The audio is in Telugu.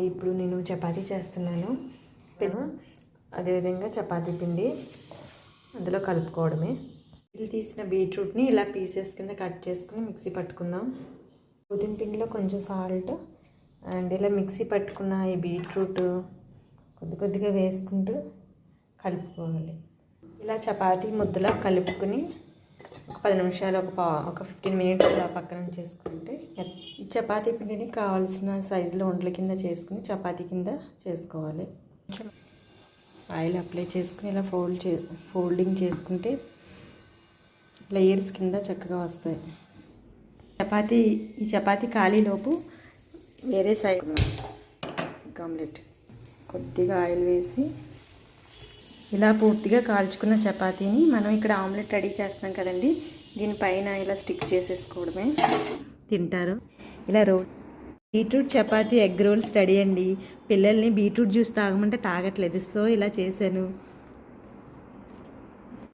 ఇప్పుడు నేను చపాతీ చేస్తున్నాను. అదేవిధంగా చపాతీ పిండి అందులో కలుపుకోవడమే. తీసిన బీట్రూట్ని ఇలా పీసెస్ కింద కట్ చేసుకుని మిక్సీ పట్టుకుందాం. గోధుమ పిండిలో కొంచెం సాల్ట్ అండ్ ఇలా మిక్సీ పట్టుకున్న ఈ బీట్రూట్ కొద్దిగా వేసుకుంటూ కలుపుకోవాలి. ఇలా చపాతీ ముద్దలా కలుపుకుని ఒక 10 నిమిషాలు ఒక 15 మినిట్స్ ఇలా పక్కన చేసుకుంటే ఈ చపాతీ పిండిని కావాల్సిన సైజులో ఉండల కింద చేసుకుని చపాతీ కింద చేసుకోవాలి. కొంచెం ఆయిల్ అప్లై చేసుకుని ఇలా ఫోల్డింగ్ చేసుకుంటే లేయర్స్ కింద చక్కగా వస్తాయి. ఈ చపాతీ ఖాళీలోపు వేరే సైడ్ ఆమ్లెట్ కొద్దిగా ఆయిల్ వేసి ఇలా పూర్తిగా కాల్చుకున్న చపాతీని మనం ఇక్కడ ఆమ్లెట్ రెడీ చేస్తున్నాం కదండి, దీనిపైన ఇలా స్టిక్ చేసేసుకోవడమే. తింటారు ఇలా beetroot chapati egg rolls ready అండి. పిల్లల్ని బీట్రూట్ జ్యూస్ తాగమంటే తాగట్లేదు, సో ఇలా చేశాను.